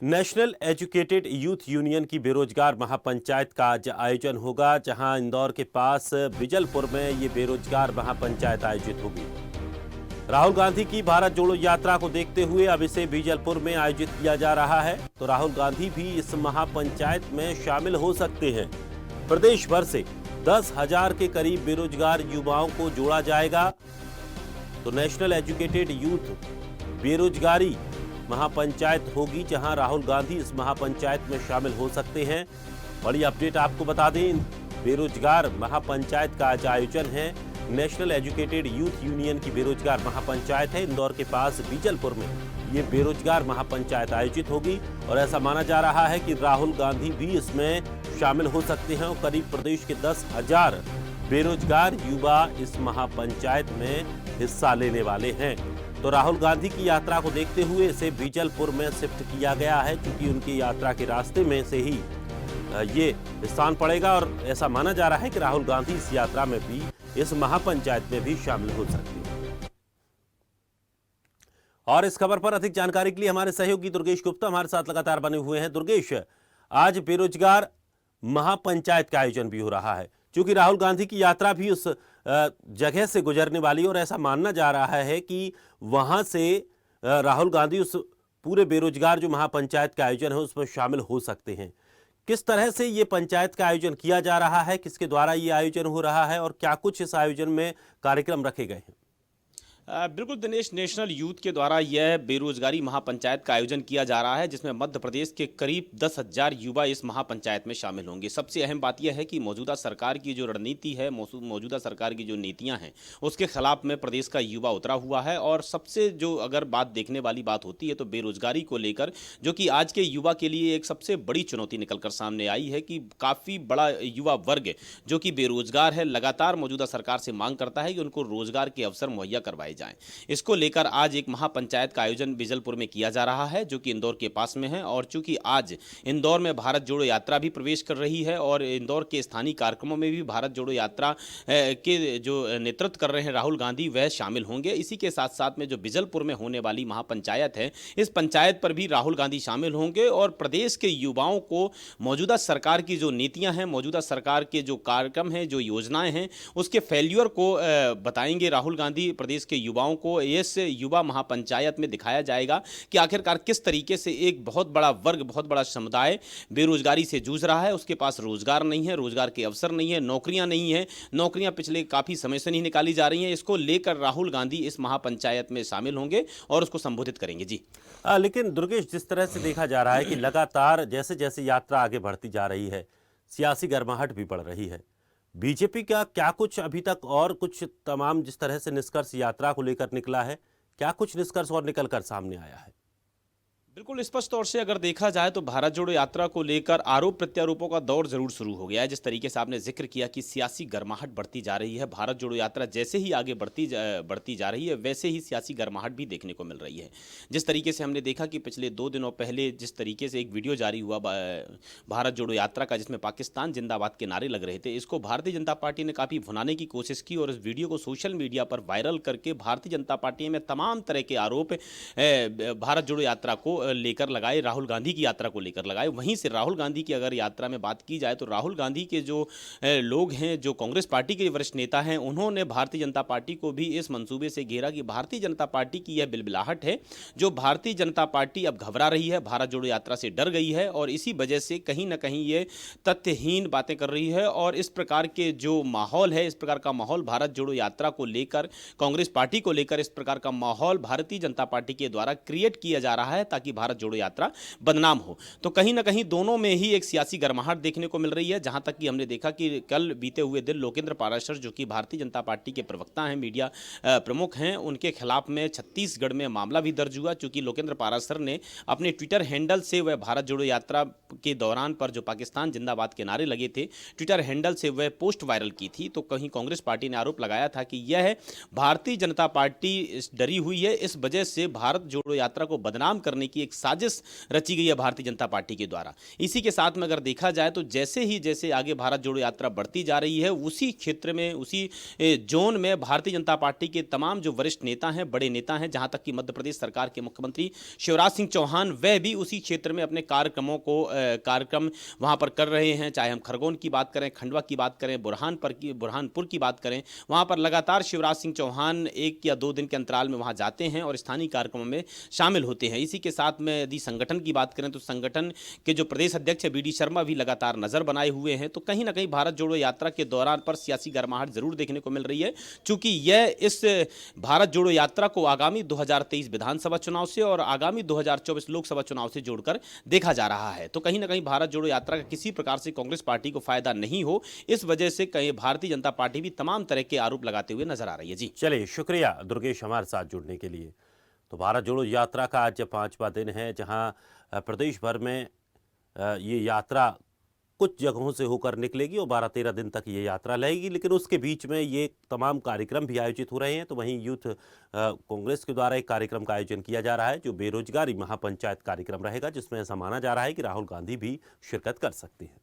National educated youth union की बेरोजगार महापंचायत का आज आयोजन होगा, जहां इंदौर के पास बिजलपुर में ये बेरोजगार महापंचायत आयोजित होगी। राहुल गांधी की भारत जोड़ो यात्रा को देखते हुए अब इसे बिजलपुर में आयोजित किया जा रहा है, तो राहुल गांधी भी इस महापंचायत में शामिल हो सकते हैं। प्रदेश भर से 10,000 के करीब बेरोजगार युवाओं को जोड़ा जाएगा। तो नेशनल एजुकेटेड यूथ बेरोजगारी महापंचायत होगी, जहां राहुल गांधी इस महापंचायत में शामिल हो सकते हैं। बड़ी अपडेट आपको बता दें, बेरोजगार महापंचायत का आज आयोजन है। नेशनल एजुकेटेड यूथ यूनियन की बेरोजगार महापंचायत है। इंदौर के पास बीजलपुर में ये बेरोजगार महापंचायत आयोजित होगी और ऐसा माना जा रहा है कि राहुल गांधी भी इसमें शामिल हो सकते हैं और करीब प्रदेश के 10,000 बेरोजगार युवा इस महापंचायत में हिस्सा लेने वाले हैं। तो राहुल गांधी की यात्रा को देखते हुए इसे बीजलपुर में शिफ्ट किया गया है, क्योंकि उनकी यात्रा के रास्ते में से ही ये स्थान पड़ेगा और ऐसा माना जा रहा है कि राहुल गांधी इस यात्रा में भी, इस महापंचायत में भी शामिल हो सकते हैं। और इस खबर पर अधिक जानकारी के लिए हमारे सहयोगी दुर्गेश गुप्ता हमारे साथ लगातार बने हुए हैं। दुर्गेश, आज बेरोजगार महापंचायत का आयोजन भी हो रहा है, क्योंकि राहुल गांधी की यात्रा भी उस जगह से गुजरने वाली है और ऐसा मानना जा रहा है कि वहां से राहुल गांधी उस पूरे बेरोजगार जो महापंचायत का आयोजन है उसमें शामिल हो सकते हैं। किस तरह से ये पंचायत का आयोजन किया जा रहा है, किसके द्वारा ये आयोजन हो रहा है और क्या कुछ इस आयोजन में कार्यक्रम रखे गए हैं? बिल्कुल दिनेश, नेशनल यूथ के द्वारा यह बेरोजगारी महापंचायत का आयोजन किया जा रहा है, जिसमें मध्य प्रदेश के करीब 10,000 युवा इस महापंचायत में शामिल होंगे। सबसे अहम बात यह है कि मौजूदा सरकार की जो रणनीति है, मौजूदा सरकार की जो नीतियां हैं, उसके खिलाफ में प्रदेश का युवा उतरा हुआ है। और सबसे जो अगर बात देखने वाली बात होती है तो बेरोजगारी को लेकर, जो कि आज के युवा के लिए एक सबसे बड़ी चुनौती निकलकर सामने आई है कि काफ़ी बड़ा युवा वर्ग जो कि बेरोजगार है, लगातार मौजूदा सरकार से मांग करता है कि उनको रोजगार के अवसर मुहैया करवाए जाएं। इसको लेकर आज एक महापंचायत का आयोजन बिजलपुर में किया जा रहा है, जो कि इंदौर के पास में है। और चूंकि आज इंदौर में भारत जोड़ो यात्रा भी प्रवेश कर रही है और इंदौर के स्थानीय कार्यक्रमों में भी भारत जोड़ो यात्रा के जो नेतृत्व कर रहे हैं राहुल गांधी, वह शामिल होंगे। इसी के साथ साथ में जो बिजलपुर में होने वाली महापंचायत है, इस पंचायत पर भी राहुल गांधी शामिल होंगे और प्रदेश के युवाओं को मौजूदा सरकार की जो नीतियां हैं, मौजूदा सरकार के जो कार्यक्रम हैं, जो योजनाएं हैं, उसके फेल्यूर को बताएंगे राहुल गांधी। प्रदेश के युवाओं को इस युवा महापंचायत में दिखाया जाएगा कि आखिरकार किस तरीके से एक बहुत बड़ा वर्ग, बहुत बड़ा समुदाय बेरोजगारी से जूझ रहा है। उसके पास रोजगार नहीं है, रोजगार के अवसर नहीं है, नौकरियां नहीं है, नौकरियां पिछले काफी समय से नहीं निकाली जा रही हैं। इसको लेकर राहुल गांधी इस महापंचायत में शामिल होंगे और उसको संबोधित करेंगे। जी लेकिन दुर्गेश, जिस तरह से देखा जा रहा है कि लगातार जैसे जैसे यात्रा आगे बढ़ती जा रही है, सियासी गर्माहट भी बढ़ रही है। बीजेपी का क्या कुछ अभी तक और कुछ तमाम जिस तरह से निष्कर्ष यात्रा को लेकर निकला है, क्या कुछ निष्कर्ष और निकलकर सामने आया है? बिल्कुल स्पष्ट तौर से अगर देखा जाए तो भारत जोड़ो यात्रा को लेकर आरोप प्रत्यारोपों का दौर जरूर शुरू हो गया है। जिस तरीके से आपने जिक्र किया कि सियासी गर्माहट बढ़ती जा रही है, भारत जोड़ो यात्रा जैसे ही आगे बढ़ती जा रही है, वैसे ही सियासी गर्माहट भी देखने को मिल रही है। जिस तरीके से हमने देखा कि पिछले 2 दिनों पहले जिस तरीके से एक वीडियो जारी हुआ भारत जोड़ो यात्रा का, जिसमें पाकिस्तान जिंदाबाद के नारे लग रहे थे, इसको भारतीय जनता पार्टी ने काफ़ी भुनाने की कोशिश की और इस वीडियो को सोशल मीडिया पर वायरल करके भारतीय जनता पार्टी में तमाम तरह के आरोप भारत जोड़ो यात्रा को लेकर लगाए, राहुल गांधी की यात्रा को लेकर लगाए। वहीं से राहुल गांधी की अगर यात्रा में बात की जाए तो राहुल गांधी के जो लोग हैं, जो कांग्रेस पार्टी के वरिष्ठ नेता हैं, उन्होंने भारतीय जनता पार्टी को भी इस मंसूबे से घेरा कि भारतीय जनता पार्टी की यह बिलबिलाहट है, जो भारतीय जनता पार्टी अब घबरा रही है, भारत जोड़ो यात्रा से डर गई है और इसी वजह से कहीं ना कहीं ये तथ्यहीन बातें कर रही है। और इस प्रकार के जो माहौल है, इस प्रकार का माहौल भारत जोड़ो यात्रा को लेकर, कांग्रेस पार्टी को लेकर, इस प्रकार का माहौल भारतीय जनता पार्टी के द्वारा क्रिएट किया जा रहा है ताकि भारत जोड़ो यात्रा बदनाम हो। तो कहीं ना कहीं दोनों में ही एक सियासी गर्माहट देखने को मिल रही है। जहां तक कि हमने देखा कि कल बीते हुए दिन लोकेंद्र पाराशर, जो कि भारतीय जनता पार्टी के प्रवक्ता हैं, मीडिया प्रमुख हैं, उनके खिलाफ में छत्तीसगढ़ में मामला भी दर्ज हुआ, क्योंकि लोकेंद्र पाराशर ने अपने ट्विटर हैंडल से वह भारत जोड़ो यात्रा के दौरान पर जो पाकिस्तान जिंदाबाद के नारे लगे थे, ट्विटर हैंडल से वह पोस्ट वायरल की थी। तो कहीं कांग्रेस पार्टी ने आरोप लगाया था कि यह भारतीय जनता पार्टी डरी हुई है, इस वजह से भारत जोड़ो यात्रा को बदनाम करने की की एक साजिश रची गई है भारतीय जनता पार्टी के द्वारा। इसी के साथ में अगर देखा जाए तो जैसे आगे भारत जोड़ो यात्रा बढ़ती जा रही है, उसी क्षेत्र में, उसी जोन में भारतीय जनता पार्टी के तमाम जो वरिष्ठ नेता हैं, बड़े नेता हैं, जहां तक कि मध्य प्रदेश सरकार के मुख्यमंत्री शिवराज सिंह चौहान, वह भी उसी क्षेत्र में अपने कार्यक्रम वहां पर कर रहे हैं। चाहे हम खरगोन की बात करें, खंडवा की बात करें, बुरहानपुर की बात करें, वहां पर लगातार शिवराज सिंह चौहान 1 या 2 दिन के अंतराल में वहां जाते हैं और स्थानीय कार्यक्रमों में शामिल होते हैं। इसी के साथ में यदि संगठन की बात करें तो संगठन के जो प्रदेश अध्यक्ष है BD शर्मा भी लगातार नजर बनाए हुए हैं। तो कहीं ना कहीं भारत जोड़ो यात्रा के दौरान पर सियासी गर्माहट जरूर देखने को मिल रही है, चूंकि यह इस भारत जोड़ो यात्रा को आगामी 2023 विधानसभा चुनाव से और आगामी 2024 लोकसभा चुनाव से जोड़कर देखा जा रहा है। तो कहीं ना कहीं भारत जोड़ो यात्रा का किसी प्रकार से कांग्रेस पार्टी को फायदा नहीं हो, इस वजह से कहीं भारतीय जनता पार्टी भी तमाम तरह के आरोप लगाते हुए नजर आ रही है। जी चलिए, शुक्रिया दुर्गेश हमारे साथ जुड़ने के लिए। तो भारत जोड़ो यात्रा का आज 5वां दिन है, जहां प्रदेश भर में ये यात्रा कुछ जगहों से होकर निकलेगी और 12-13 दिन तक ये यात्रा रहेगी, लेकिन उसके बीच में ये तमाम कार्यक्रम भी आयोजित हो रहे हैं। तो वहीं यूथ कांग्रेस के द्वारा एक कार्यक्रम का आयोजन किया जा रहा है, जो बेरोजगारी महापंचायत कार्यक्रम रहेगा, जिसमें ऐसा माना जा रहा है कि राहुल गांधी भी शिरकत कर सकते हैं।